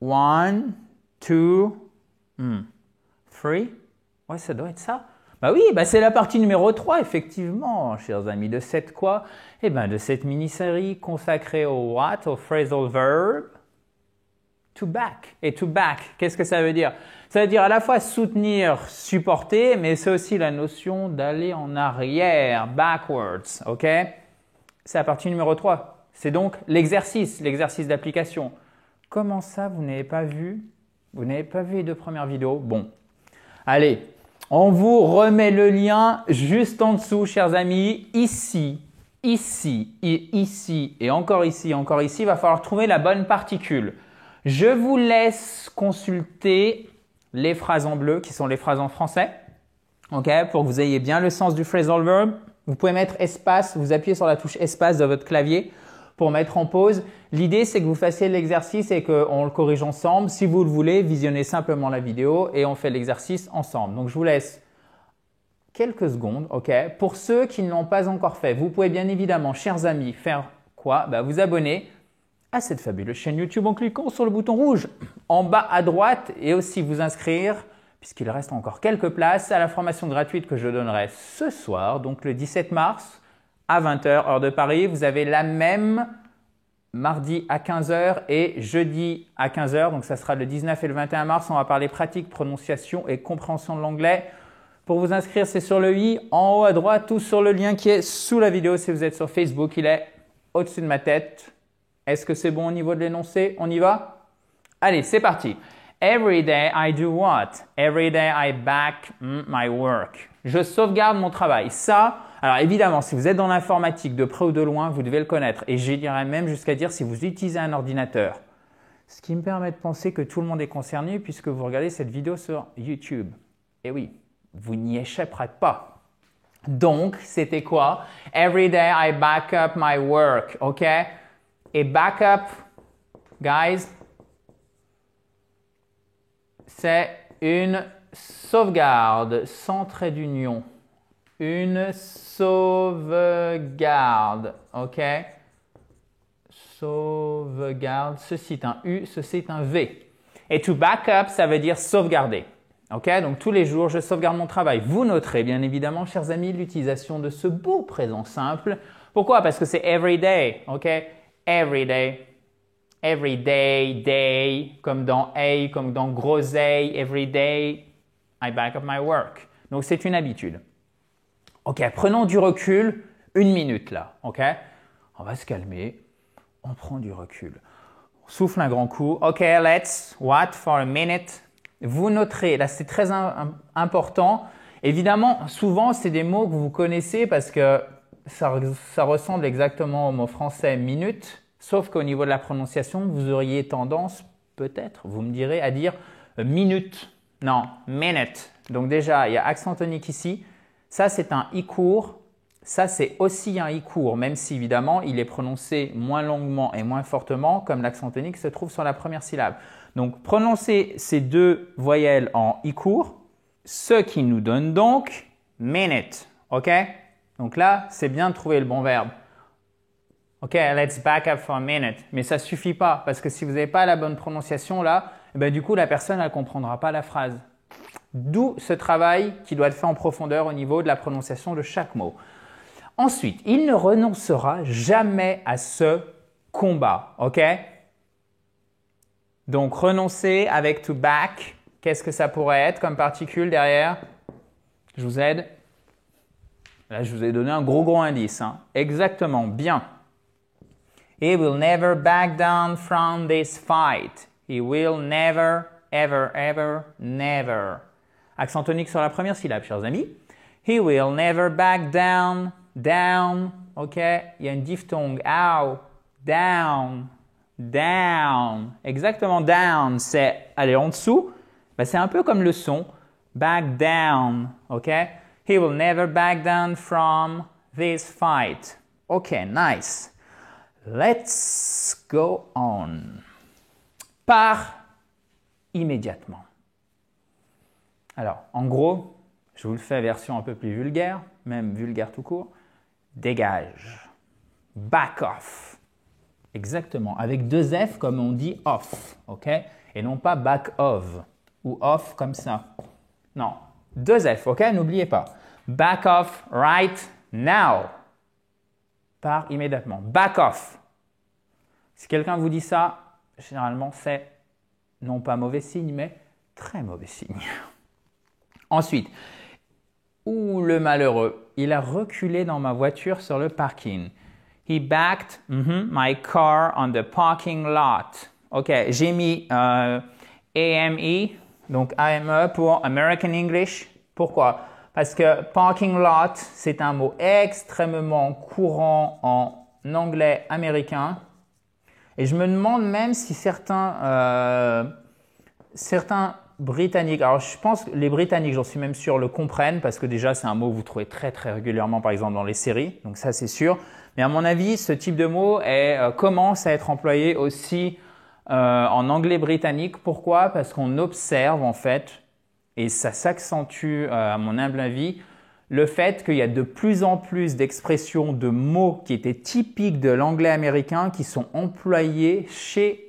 1, 2, 3. Ouais, ça doit être ça. Bah oui, bah c'est la partie numéro 3, effectivement, chers amis. De cette quoi? Eh bien, de cette mini-série consacrée au what? Au phrasal verb. To back. Et to back, qu'est-ce que ça veut dire? Ça veut dire à la fois soutenir, supporter, mais c'est aussi la notion d'aller en arrière, backwards, ok? C'est la partie numéro 3. C'est donc l'exercice d'application. Comment ça, vous n'avez pas vu? Vous n'avez pas vu les 2 premières vidéos? Bon, allez, on vous remet le lien juste en dessous, chers amis. Ici, ici, et ici, et encore ici, il va falloir trouver la bonne particule. Je vous laisse consulter les phrases en bleu qui sont les phrases en français, ok, pour que vous ayez bien le sens du phrasal verb. Vous pouvez mettre espace, vous appuyez sur la touche espace de votre clavier pour mettre en pause. L'idée, c'est que vous fassiez l'exercice et qu'on le corrige ensemble. Si vous le voulez, visionnez simplement la vidéo et on fait l'exercice ensemble. Donc, je vous laisse quelques secondes, ok. Pour ceux qui ne l'ont pas encore fait, vous pouvez bien évidemment, chers amis, faire quoi? Bah, vous abonner à cette fabuleuse chaîne YouTube en cliquant sur le bouton rouge en bas à droite et aussi vous inscrire, puisqu'il reste encore quelques places, à la formation gratuite que je donnerai ce soir, donc le 17 mars à 20 h, heure de Paris. Vous avez la même mardi à 15 h et jeudi à 15 h, donc ça sera le 19 et le 21 mars. On va parler pratique, prononciation et compréhension de l'anglais. Pour vous inscrire, c'est sur le i, en haut à droite ou sur le lien qui est sous la vidéo. Si vous êtes sur Facebook, il est au-dessus de ma tête. Est-ce que c'est bon au niveau de l'énoncé? On y va? Allez, c'est parti. Every day I do what? Every day I back my work. Je sauvegarde mon travail. Ça, alors évidemment, si vous êtes dans l'informatique de près ou de loin, vous devez le connaître. Et je dirais même jusqu'à dire si vous utilisez un ordinateur. Ce qui me permet de penser que tout le monde est concerné puisque vous regardez cette vidéo sur YouTube. Et oui, vous n'y échapperez pas. Donc, c'était quoi? Every day I back up my work. OK? Et backup, guys, c'est une sauvegarde sans trait d'union. Une sauvegarde, ok? Sauvegarde, ceci est un U, ceci est un V. Et to backup, ça veut dire sauvegarder. Ok? Donc tous les jours, je sauvegarde mon travail. Vous noterez bien évidemment, chers amis, l'utilisation de ce beau présent simple. Pourquoi? Parce que c'est every day, ok? Every day, day, comme dans A, comme dans gros A, every day, I back up my work. Donc, c'est une habitude. Ok, prenons du recul, 1 minute là, ok? On va se calmer, on prend du recul. On souffle un grand coup. Ok, let's, what, for a minute. Vous noterez, là c'est très important. Évidemment, souvent, c'est des mots que vous connaissez parce que ça ressemble exactement au mot français minute, sauf qu'au niveau de la prononciation, vous auriez tendance, peut-être, vous me direz, à dire minute. Non, minute. Donc déjà, il y a accent tonique ici. Ça, c'est un i court. Ça, c'est aussi un i court, même si évidemment, il est prononcé moins longuement et moins fortement, comme l'accent tonique se trouve sur la première syllabe. Donc, prononcez ces 2 voyelles en i court, ce qui nous donne donc minute. OK? Donc là, c'est bien de trouver le bon verbe. OK, let's back up for a minute. Mais ça ne suffit pas, parce que si vous n'avez pas la bonne prononciation là, du coup, la personne ne comprendra pas la phrase. D'où ce travail qui doit être fait en profondeur au niveau de la prononciation de chaque mot. Ensuite, il ne renoncera jamais à ce combat. OK? Donc, renoncer avec to back, qu'est-ce que ça pourrait être comme particule derrière? Je vous aide. Là, je vous ai donné un gros indice. Hein. Exactement, bien. He will never back down from this fight. He will never, ever, ever, never. Accent tonique sur la première syllabe, chers amis. He will never back down, down. OK, il y a une diphtongue. Ow, down, down. Exactement, down, c'est aller en dessous. C'est un peu comme le son. Back down. OK, he will never back down from this fight. OK, nice. Let's go on. Pars immédiatement. Alors, en gros, je vous le fais version un peu plus vulgaire, même vulgaire tout court. Dégage. Back off. Exactement, avec deux F comme on dit off, ok? Et non pas back of ou off comme ça. Non, deux F, ok? N'oubliez pas. Back off right now. Part immédiatement. Back off. Si quelqu'un vous dit ça, généralement c'est non pas mauvais signe, mais très mauvais signe. Ensuite, le malheureux, il a reculé dans ma voiture sur le parking. He backed my car on the parking lot. Ok, j'ai mis AME, donc AME pour American English. Pourquoi? Parce que parking lot, c'est un mot extrêmement courant en anglais américain. Et je me demande même si certains Britanniques, alors je pense que les Britanniques, j'en suis même sûr, le comprennent parce que déjà c'est un mot que vous trouvez très très régulièrement par exemple dans les séries, donc ça c'est sûr. Mais à mon avis, ce type de mot commence à être employé aussi en anglais britannique. Pourquoi? Parce qu'on observe en fait, et ça s'accentue à mon humble avis, le fait qu'il y a de plus en plus d'expressions, de mots qui étaient typiques de l'anglais américain qui sont employés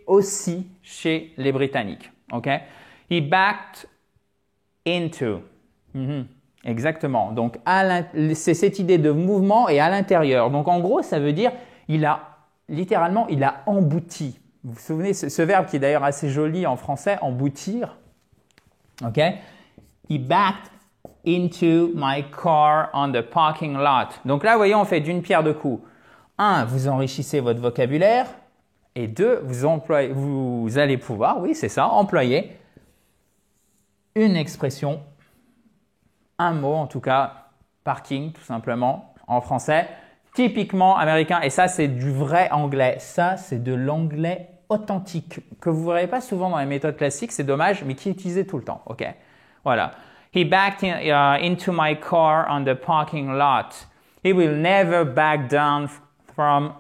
aussi chez les Britanniques. Okay? He backed into. Exactement. Donc, c'est cette idée de mouvement et à l'intérieur. Donc, en gros, ça veut dire il a embouti. Vous vous souvenez, ce verbe qui est d'ailleurs assez joli en français, emboutir. OK? He backed into my car on the parking lot. Donc là, vous voyez, on fait d'une pierre deux coups. 1, vous enrichissez votre vocabulaire. Et 2, vous allez pouvoir, oui, c'est ça, employer une expression, un mot en tout cas, parking tout simplement, en français, typiquement américain. Et ça, c'est du vrai anglais. Ça, c'est de l'anglais authentique que vous ne verrez pas souvent dans les méthodes classiques. C'est dommage, mais qui est utilisé tout le temps. OK? Voilà. He backed into my car on the parking lot. He will never back down from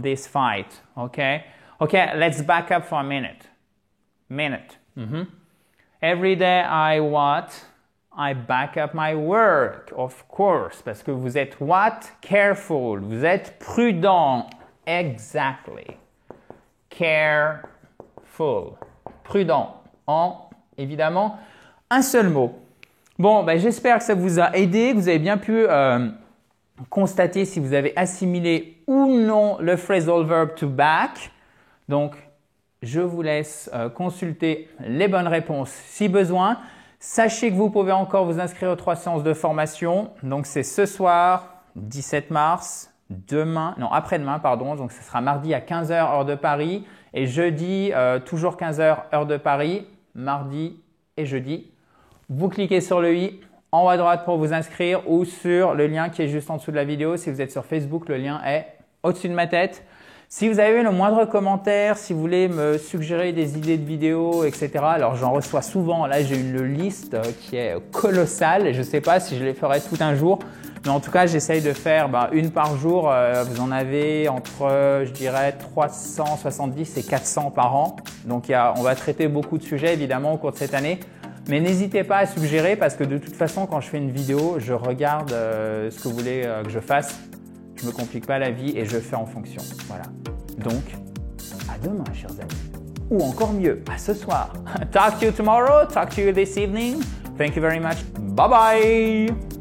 this fight. Okay? Okay, let's back up for a minute. Every day I back up my work, of course, parce que vous êtes what? Careful. Vous êtes prudent. Exactly. Careful. Prudent. Évidemment, un seul mot. Bon, j'espère que ça vous a aidé, que vous avez bien pu constater si vous avez assimilé ou non le phrasal verb to back. Donc, je vous laisse consulter les bonnes réponses si besoin. Sachez que vous pouvez encore vous inscrire aux 3 séances de formation. Donc, c'est ce soir, 17 mars, après-demain, donc ce sera mardi à 15h heure de Paris et jeudi, toujours 15h heure de Paris. Mardi et jeudi. Vous cliquez sur le i en haut à droite pour vous inscrire ou sur le lien qui est juste en dessous de la vidéo. Si vous êtes sur Facebook, le lien est au-dessus de ma tête. Si vous avez le moindre commentaire, si vous voulez me suggérer des idées de vidéos, etc. Alors j'en reçois souvent. Là, j'ai une liste qui est colossale et je ne sais pas si je les ferai tout un jour. Mais en tout cas, j'essaye de faire une par jour. Vous en avez entre, je dirais, 370 et 400 par an. Donc, on va traiter beaucoup de sujets, évidemment, au cours de cette année. Mais n'hésitez pas à suggérer parce que de toute façon, quand je fais une vidéo, je regarde ce que vous voulez que je fasse. Je ne me complique pas la vie et je fais en fonction. Voilà. Donc, à demain, chers amis. Ou encore mieux, à ce soir. Talk to you tomorrow. Talk to you this evening. Thank you very much. Bye bye.